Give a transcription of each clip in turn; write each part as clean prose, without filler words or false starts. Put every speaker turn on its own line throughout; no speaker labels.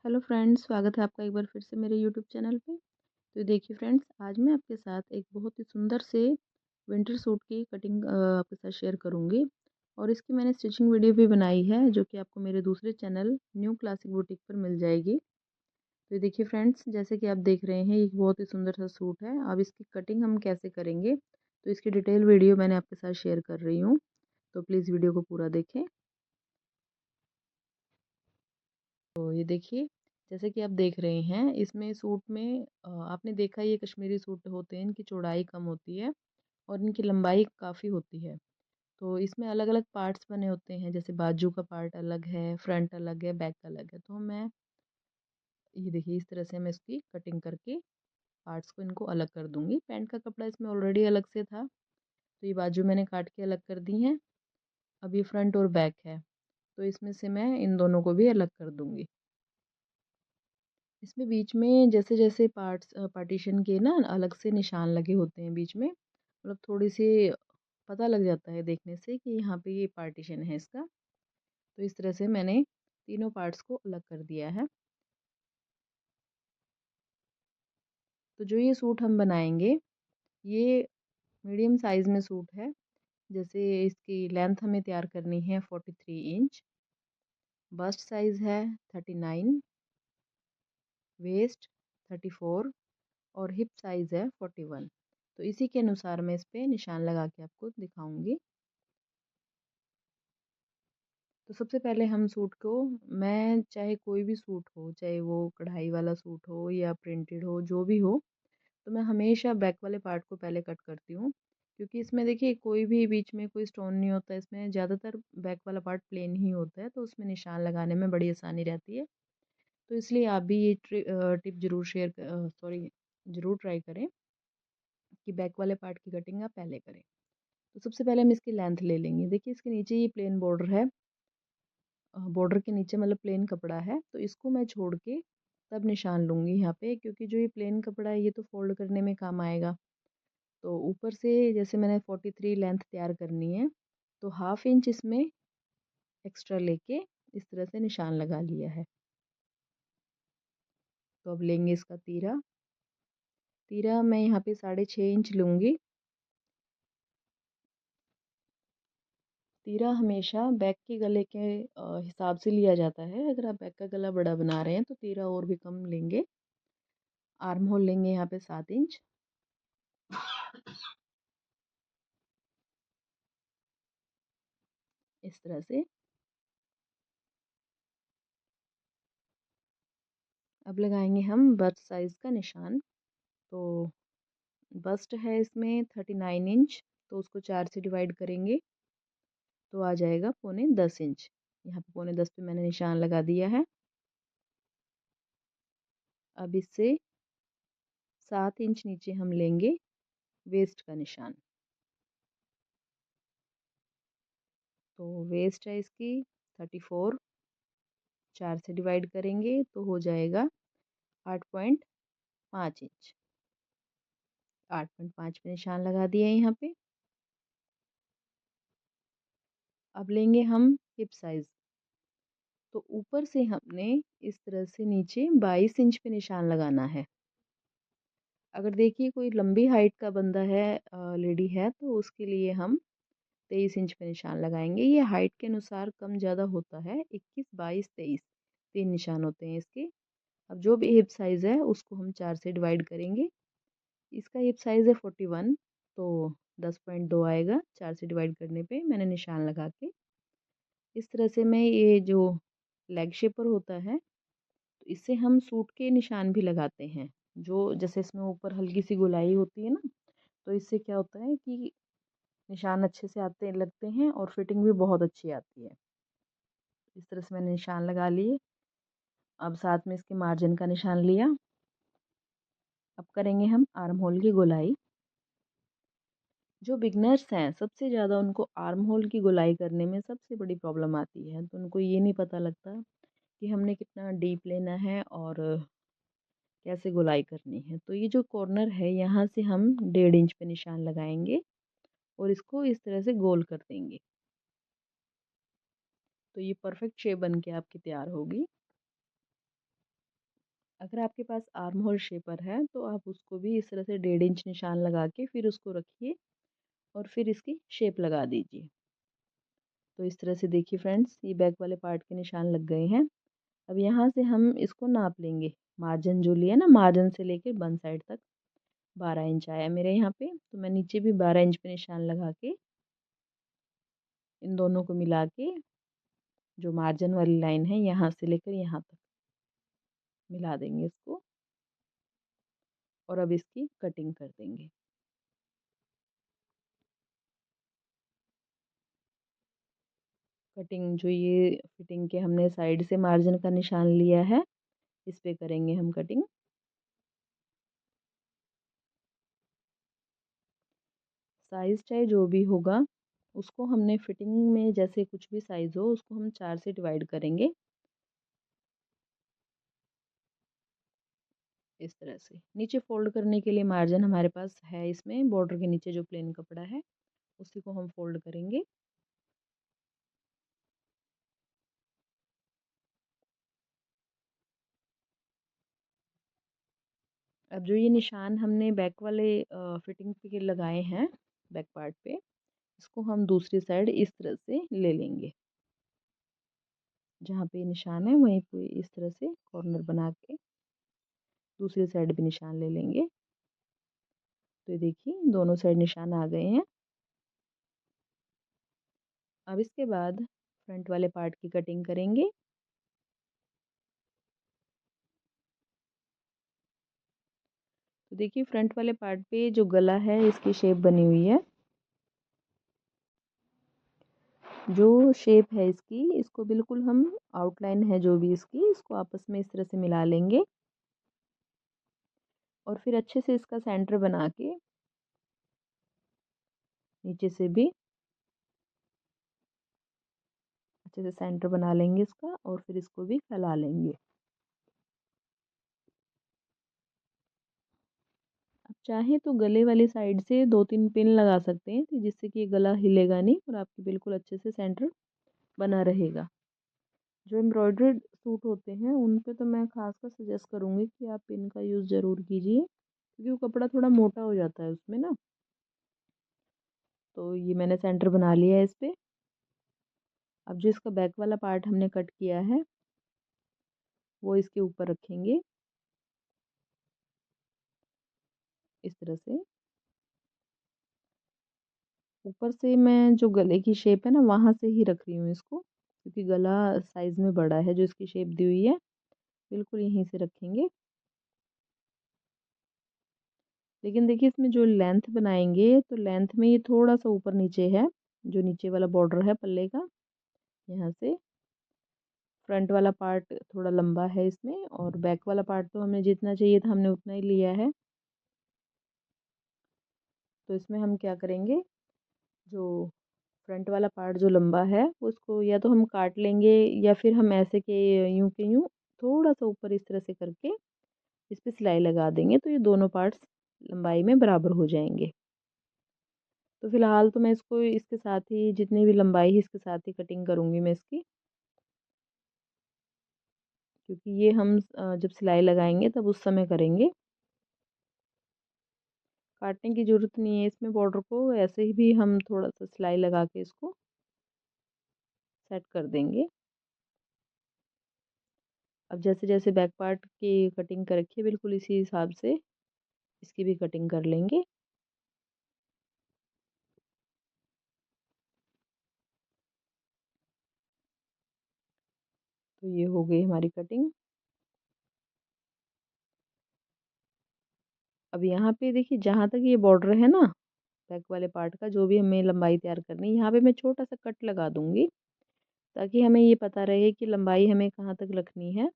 Hello friends, स्वागत है आपका एक बार फिर से मेरे यूट्यूब चैनल पे। तो देखिए फ्रेंड्स, आज मैं आपके साथ एक बहुत ही सुंदर से विंटर सूट की कटिंग आपके साथ शेयर करूंगी। और इसकी मैंने स्टिचिंग वीडियो भी बनाई है, जो कि आपको मेरे दूसरे चैनल न्यू क्लासिक बुटीक पर मिल जाएगी। तो देखिए फ्रेंड्स, जैसे कि आप देख रहे हैं, ये एक बहुत ही सुंदर सा सूट है। अब इसकी कटिंग हम कैसे करेंगे, तो इसकी डिटेल वीडियो मैंने आपके साथ शेयर कर रही हूँ। तो प्लीज़ वीडियो को पूरा देखें। तो ये देखिए, जैसे कि आप देख रहे हैं, इसमें सूट में आपने देखा, ये कश्मीरी सूट होते हैं, इनकी चौड़ाई कम होती है और इनकी लंबाई काफ़ी होती है। तो इसमें अलग अलग पार्ट्स बने होते हैं, जैसे बाजू का पार्ट अलग है, फ्रंट अलग है, बैक अलग है। तो मैं ये देखिए, इस तरह से मैं इसकी कटिंग करके पार्ट्स को इनको अलग कर दूंगी। पैंट का कपड़ा इसमें ऑलरेडी अलग से था, तो ये बाजू मैंने काट के अलग कर दी है। अब ये फ्रंट और बैक है, तो इसमें से मैं इन दोनों को भी अलग कर दूंगी। इसमें बीच में जैसे जैसे पार्टीशन के ना अलग से निशान लगे होते हैं बीच में, मतलब थोड़ी सी पता लग जाता है देखने से कि यहाँ पे ये पार्टीशन है इसका। तो इस तरह से मैंने तीनों पार्ट्स को अलग कर दिया है। तो जो ये सूट हम बनाएंगे, ये मीडियम साइज़ में सूट है। जैसे इसकी लेंथ हमें तैयार करनी है 43 इंच, बस्ट साइज़ है 39, वेस्ट 34 और हिप साइज़ है 41। तो इसी के अनुसार मैं इस पे निशान लगा के आपको दिखाऊंगी। तो सबसे पहले हम सूट को, मैं चाहे कोई भी सूट हो, चाहे वो कढ़ाई वाला सूट हो या प्रिंटेड हो, जो भी हो, तो मैं हमेशा बैक वाले पार्ट को पहले कट करती हूँ। क्योंकि इसमें देखिए, कोई भी बीच में कोई स्टोन नहीं होता, इसमें ज़्यादातर बैक वाला पार्ट प्लेन ही होता है, तो उसमें निशान लगाने में बड़ी आसानी रहती है। तो इसलिए आप भी ये टिप ज़रूर ज़रूर ट्राई करें कि बैक वाले पार्ट की कटिंग आप पहले करें। तो सबसे पहले हम इसकी लेंथ ले लेंगे। देखिए, इसके नीचे ये प्लेन बॉर्डर है, बॉर्डर के नीचे मतलब प्लेन कपड़ा है, तो इसको मैं छोड़ के तब निशान लूँगी यहाँ पे, क्योंकि जो ये प्लेन कपड़ा है, ये तो फोल्ड करने में काम आएगा। तो ऊपर से जैसे मैंने 43 लेंथ तैयार करनी है, तो हाफ इंच इसमें एक्स्ट्रा लेके इस तरह से निशान लगा लिया है। तो अब लेंगे इसका तीरा। तीरा मैं यहाँ पे 6.5 इंच लूँगी। तीरा हमेशा बैक के गले के हिसाब से लिया जाता है। अगर आप बैक का गला बड़ा बना रहे हैं, तो तीरा और भी कम लेंगे। आर्म होल लेंगे यहाँ पे 7 इंच। इस तरह से अब लगाएंगे हम बस्ट साइज का निशान। तो बस्ट है इसमें 39 इंच, तो उसको 4 से डिवाइड करेंगे तो आ जाएगा 9.25 इंच। यहाँ पे 9.25 पे मैंने निशान लगा दिया है। अब इससे 7 इंच नीचे हम लेंगे वेस्ट का निशान। तो वेस्ट है इसकी 34, 4 से डिवाइड करेंगे तो हो जाएगा 8.5 इंच। 8.5 पे निशान लगा दिया है यहाँ पे। अब लेंगे हम हिप साइज। तो ऊपर से हमने इस तरह से नीचे 22 इंच पे निशान लगाना है। अगर देखिए, कोई लंबी हाइट का बंदा है, लेडी है, तो उसके लिए हम 23 इंच पे निशान लगाएंगे। ये हाइट के अनुसार कम ज़्यादा होता है। 21, 22, 23 तीन निशान होते हैं इसके। अब जो भी हिप साइज़ है, उसको हम 4 से डिवाइड करेंगे। इसका हिप साइज़ है 41, तो 10.2 आएगा 4 से डिवाइड करने पे। मैंने निशान लगा के इस तरह से, मैं ये जो लेग शेपर होता है, तो इससे हम सूट के निशान भी लगाते हैं। जो जैसे इसमें ऊपर हल्की सी गोलाई होती है ना, तो इससे क्या होता है कि निशान अच्छे से आते लगते हैं और फिटिंग भी बहुत अच्छी आती है। इस तरह से मैंने निशान लगा लिए। अब साथ में इसके मार्जिन का निशान लिया। अब करेंगे हम आर्म होल की गोलाई। जो बिगनर्स हैं, सबसे ज़्यादा उनको आर्म होल की गोलाई करने में सबसे बड़ी प्रॉब्लम आती है। तो उनको ये नहीं पता लगता कि हमने कितना डीप लेना है और कैसे गोलाई करनी है। तो ये जो कॉर्नर है, यहाँ से हम 1.5 इंच पे निशान लगाएंगे और इसको इस तरह से गोल कर देंगे। तो ये परफेक्ट शेप बन के आपकी तैयार होगी। अगर आपके पास आर्म होल शेपर है तो आप उसको भी इस तरह से 1.5 इंच निशान लगा के फिर उसको रखिए और फिर इसकी शेप लगा दीजिए। तो इस तरह से देखिए फ्रेंड्स, ये बैक वाले पार्ट के निशान लग गए हैं। अब यहाँ से हम इसको नाप लेंगे। मार्जिन जो लिया ना, मार्जिन से लेकर बन साइड तक 12 इंच आया मेरे यहाँ पे, तो मैं नीचे भी 12 इंच पे निशान लगा के इन दोनों को मिला के जो मार्जिन वाली लाइन है यहाँ से लेकर यहाँ तक मिला देंगे इसको और अब इसकी कटिंग कर देंगे। कटिंग जो ये फिटिंग के हमने साइड से मार्जिन का निशान लिया है, इस पे करेंगे हम कटिंग। साइज़ चाहे जो भी होगा, उसको हमने फिटिंग में जैसे कुछ भी साइज़ हो उसको हम 4 से डिवाइड करेंगे, इस तरह से। नीचे फोल्ड करने के लिए मार्जिन हमारे पास है, इसमें बॉर्डर के नीचे जो प्लेन कपड़ा है उसी को हम फोल्ड करेंगे। अब जो ये निशान हमने बैक वाले फिटिंग पे लगाए हैं बैक पार्ट पे, इसको हम दूसरी साइड इस तरह से ले लेंगे। जहाँ पे निशान है वहीं पे इस तरह से कॉर्नर बना के दूसरी साइड भी निशान ले लेंगे। तो ये देखिए दोनों साइड निशान आ गए हैं। अब इसके बाद फ्रंट वाले पार्ट की कटिंग करेंगे। तो देखिए फ्रंट वाले पार्ट पे जो गला है इसकी शेप बनी हुई है। जो शेप है इसकी, इसको बिल्कुल हम आउटलाइन है जो भी इसकी, इसको आपस में इस तरह से मिला लेंगे और फिर अच्छे से इसका सेंटर बना के नीचे से भी अच्छे से सेंटर बना लेंगे इसका और फिर इसको भी फैला लेंगे। आप चाहें तो गले वाली साइड से 2-3 पिन लगा सकते हैं, जिससे कि ये गला हिलेगा नहीं और आपकी बिल्कुल अच्छे से सेंटर बना रहेगा। जो एम्ब्रॉयडर्ड सूट होते हैं उन पे तो मैं खासकर सजेस्ट करूँगी कि आप पिन का यूज़ ज़रूर कीजिए, क्योंकि वो कपड़ा थोड़ा मोटा हो जाता है उसमें ना। तो ये मैंने सेंटर बना लिया है इस पे। अब जो इसका बैक वाला पार्ट हमने कट किया है वो इसके ऊपर रखेंगे इस तरह से। ऊपर से मैं जो गले की शेप है ना वहाँ से ही रख रही हूँ इसको, क्योंकि गला साइज़ में बड़ा है। जो इसकी शेप दी हुई है बिल्कुल यहीं से रखेंगे। लेकिन देखिए इसमें जो लेंथ बनाएंगे तो लेंथ में ये थोड़ा सा ऊपर नीचे है। जो नीचे वाला बॉर्डर है पल्ले का, यहाँ से फ्रंट वाला पार्ट थोड़ा लंबा है इसमें, और बैक वाला पार्ट तो हमें जितना चाहिए था हमने उतना ही लिया है। तो इसमें हम क्या करेंगे, जो फ्रंट वाला पार्ट जो लंबा है उसको या तो हम काट लेंगे या फिर हम ऐसे के यूं थोड़ा सा ऊपर इस तरह से करके इस पे सिलाई लगा देंगे, तो ये दोनों पार्ट्स लंबाई में बराबर हो जाएंगे। तो फिलहाल तो मैं इसको इसके साथ ही जितनी भी लंबाई है इसके साथ ही कटिंग करूँगी मैं इसकी, क्योंकि ये हम जब सिलाई लगाएंगे तब उस समय करेंगे। काटने की ज़रूरत नहीं है इसमें, बॉर्डर को ऐसे ही भी हम थोड़ा सा सिलाई लगा के इसको सेट कर देंगे। अब जैसे जैसे बैक पार्ट की कटिंग कर रखी है बिल्कुल इसी हिसाब से इसकी भी कटिंग कर लेंगे। तो ये हो गई हमारी कटिंग। अब यहाँ पे देखिए जहाँ तक ये बॉर्डर है ना बैक वाले पार्ट का, जो भी हमें लंबाई तैयार करनी है यहाँ पे मैं छोटा सा कट लगा दूंगी, ताकि हमें ये पता रहे कि लंबाई हमें कहाँ तक रखनी है।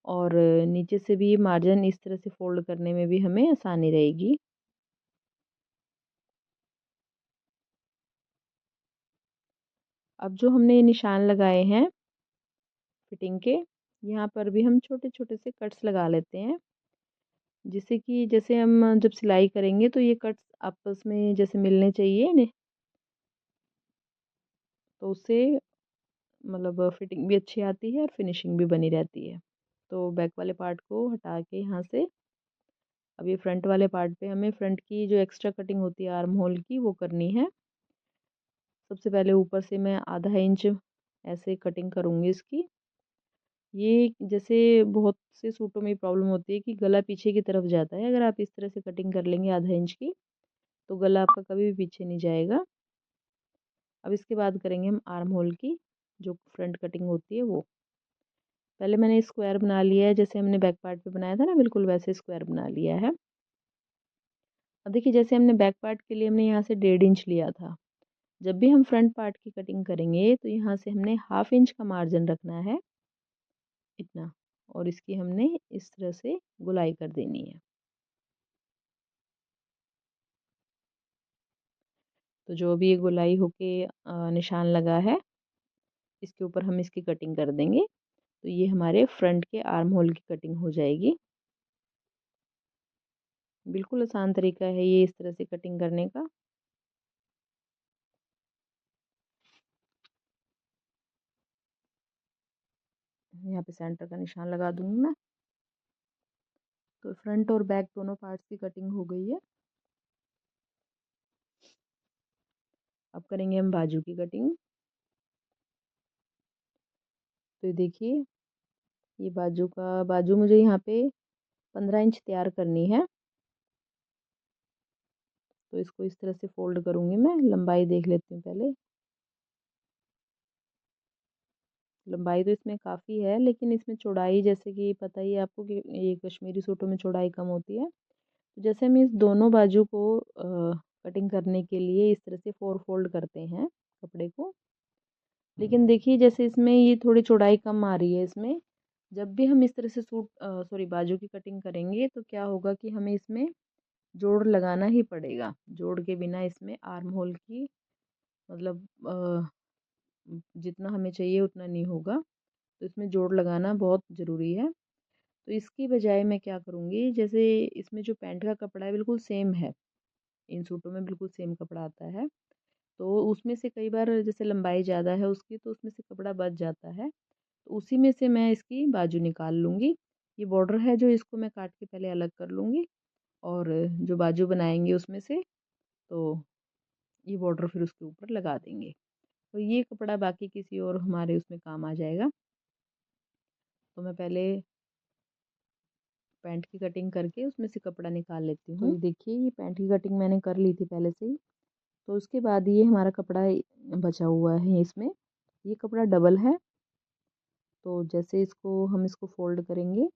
और नीचे से भी मार्जिन इस तरह से फोल्ड करने में भी हमें आसानी रहेगी। अब जो हमने निशान लगाए हैं फिटिंग के, यहाँ पर भी हम छोटे छोटे से कट्स लगा लेते हैं, जिससे कि जैसे हम जब सिलाई करेंगे तो ये कट्स आपस में जैसे मिलने चाहिए ने, तो उससे मतलब फिटिंग भी अच्छी आती है और फिनिशिंग भी बनी रहती है। तो बैक वाले पार्ट को हटा के यहाँ से अब ये फ्रंट वाले पार्ट पे हमें फ्रंट की जो एक्स्ट्रा कटिंग होती है आर्म होल की वो करनी है। सबसे पहले ऊपर से मैं आधा इंच ऐसे कटिंग करूँगी इसकी। ये जैसे बहुत से सूटों में प्रॉब्लम होती है कि गला पीछे की तरफ जाता है। अगर आप इस तरह से कटिंग कर लेंगे आधा इंच की तो गला आपका कभी भी पीछे नहीं जाएगा। अब इसके बाद करेंगे हम आर्म होल की जो फ्रंट कटिंग होती है वो। पहले मैंने स्क्वायर बना लिया है, जैसे हमने बैक पार्ट पे बनाया था ना, बिल्कुल वैसे स्क्वायर बना लिया है। अब देखिए जैसे हमने बैक पार्ट के लिए हमने यहाँ से 1.5 इंच लिया था। जब भी हम फ्रंट पार्ट की कटिंग करेंगे तो यहाँ से हमने 1/2 इंच का मार्जिन रखना है, इतना। और इसकी हमने इस तरह से गोलाई कर देनी है। तो जो भी ये गोलाई होके निशान लगा है इसके ऊपर हम इसकी कटिंग कर देंगे। तो ये हमारे फ्रंट के आर्म होल की कटिंग हो जाएगी। बिल्कुल आसान तरीका है ये इस तरह से कटिंग करने का। यहाँ पे सेंटर का निशान लगा दूंगी मैं। तो फ्रंट और बैक दोनों पार्ट्स की कटिंग हो गई है। अब करेंगे हम बाजू की कटिंग। तो देखिए ये बाजू मुझे यहाँ पे 15 इंच तैयार करनी है। तो इसको इस तरह से फोल्ड करूंगी मैं। लंबाई देख लेती हूँ पहले। लंबाई तो इसमें काफ़ी है, लेकिन इसमें चौड़ाई जैसे कि पता ही है आपको कि ये कश्मीरी सूटों में चौड़ाई कम होती है। तो जैसे हम इस दोनों बाजू को कटिंग करने के लिए इस तरह से 4 फोल्ड करते हैं कपड़े को। लेकिन देखिए जैसे इसमें ये थोड़ी चौड़ाई कम आ रही है इसमें। जब भी हम इस तरह से बाजू की कटिंग करेंगे तो क्या होगा कि हमें इसमें जोड़ लगाना ही पड़ेगा। जोड़ के बिना इसमें आर्म होल की मतलब जितना हमें चाहिए उतना नहीं होगा। तो इसमें जोड़ लगाना बहुत ज़रूरी है। तो इसकी बजाय मैं क्या करूँगी, जैसे इसमें जो पैंट का कपड़ा है बिल्कुल सेम है, इन सूटों में बिल्कुल सेम कपड़ा आता है। तो उसमें से कई बार जैसे लंबाई ज़्यादा है उसकी तो उसमें से कपड़ा बच जाता है। तो उसी में से मैं इसकी बाजू निकाल लूँगी। ये बॉर्डर है जो इसको मैं काट के पहले अलग कर लूँगी और जो बाजू बनाएंगे उसमें से तो ये बॉर्डर फिर उसके ऊपर लगा देंगे। तो ये कपड़ा बाकी किसी और हमारे उसमें काम आ जाएगा। तो मैं पहले पैंट की कटिंग करके उसमें से कपड़ा निकाल लेती हूँ। तो ये देखिए ये पैंट की कटिंग मैंने कर ली थी पहले से ही। तो उसके बाद ये हमारा कपड़ा बचा हुआ है इसमें। ये कपड़ा डबल है। तो जैसे इसको फोल्ड करेंगे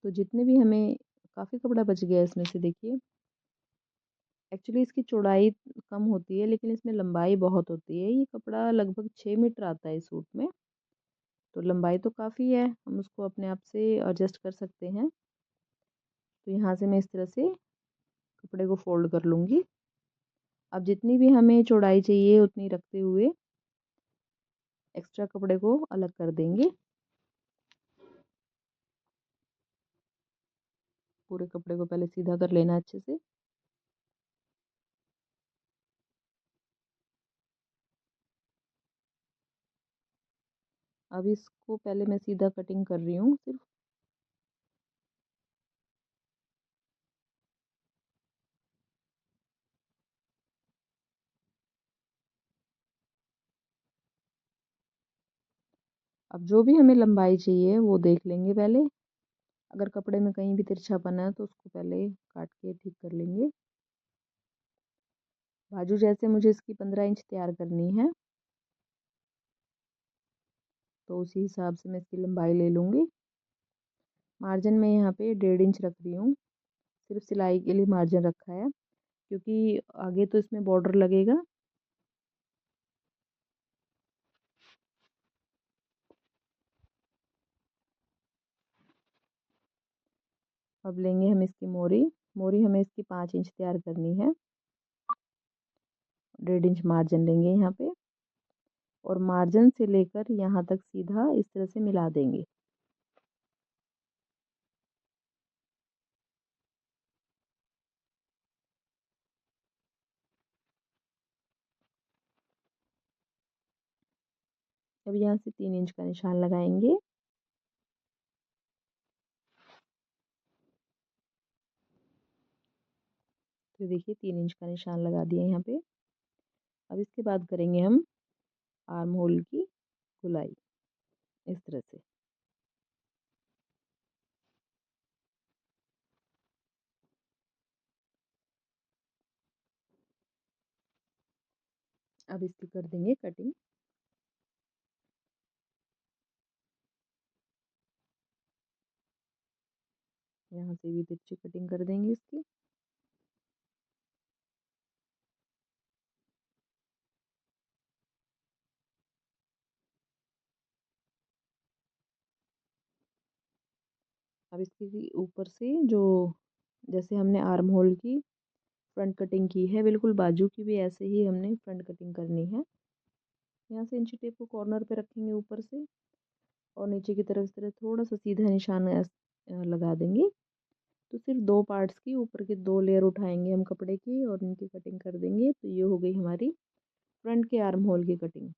तो जितने भी हमें काफ़ी कपड़ा बच गया इसमें से देखिए। एक्चुअली इसकी चौड़ाई कम होती है लेकिन इसमें लंबाई बहुत होती है। ये कपड़ा लगभग 6 मीटर आता है इस सूट में। तो लंबाई तो काफ़ी है, हम उसको अपने आप से एडजस्ट कर सकते हैं। तो यहाँ से मैं इस तरह से कपड़े को फोल्ड कर लूँगी। अब जितनी भी हमें चौड़ाई चाहिए उतनी रखते हुए एक्स्ट्रा कपड़े को अलग कर देंगे। पूरे कपड़े को पहले सीधा कर लेना अच्छे से। अब इसको पहले मैं सीधा कटिंग कर रही हूँ सिर्फ। अब जो भी हमें लंबाई चाहिए वो देख लेंगे पहले। अगर कपड़े में कहीं भी तिरछापन है तो उसको पहले काट के ठीक कर लेंगे। बाजू जैसे मुझे इसकी 15 इंच तैयार करनी है तो उसी हिसाब से मैं इसकी लंबाई ले लूँगी। मार्जिन में यहाँ पे 1.5 इंच रख रही हूँ। सिर्फ सिलाई के लिए मार्जिन रखा है क्योंकि आगे तो इसमें बॉर्डर लगेगा। अब लेंगे हम इसकी मोरी। मोरी हमें इसकी 5 इंच तैयार करनी है। 1.5 इंच मार्जिन लेंगे यहाँ पे और मार्जिन से लेकर यहाँ तक सीधा इस तरह से मिला देंगे। अब यहाँ से 3 इंच का निशान लगाएंगे। तो देखिए 3 इंच का निशान लगा दिया यहाँ पे। अब इसके बाद करेंगे हम आर्म होल की गोलाई इस तरह से। अब इसकी कर देंगे कटिंग। यहाँ से भी तिरछी कटिंग कर देंगे इसकी। अब इसके ऊपर से जो जैसे हमने आर्म होल की फ्रंट कटिंग की है, बिल्कुल बाजू की भी ऐसे ही हमने फ्रंट कटिंग करनी है। यहाँ से इंची टेप को कॉर्नर पे रखेंगे ऊपर से और नीचे की तरफ इस तरह थोड़ा सा सीधा निशान लगा देंगे। तो सिर्फ 2 पार्ट्स की ऊपर के 2 लेयर उठाएंगे हम कपड़े की और इनकी कटिंग कर देंगे। तो ये हो गई हमारी फ्रंट के आर्म होल की कटिंग।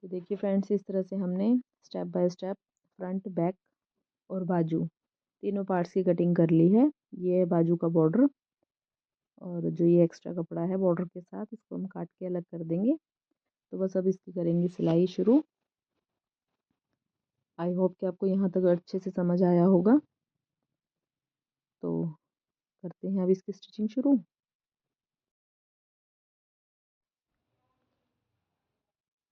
तो देखिए फ्रेंड्स, इस तरह से हमने step by step front, back और बाजू तीनों पार्ट्स की कटिंग कर ली है। ये है बाजू का बॉर्डर और जो ये एक्स्ट्रा कपड़ा है बॉर्डर के साथ, इसको हम काट के अलग कर देंगे। तो बस अब इसकी करेंगे सिलाई शुरू। आई होप कि आपको यहाँ तक अच्छे से समझ आया होगा। तो करते हैं अब इसकी स्टिचिंग शुरू।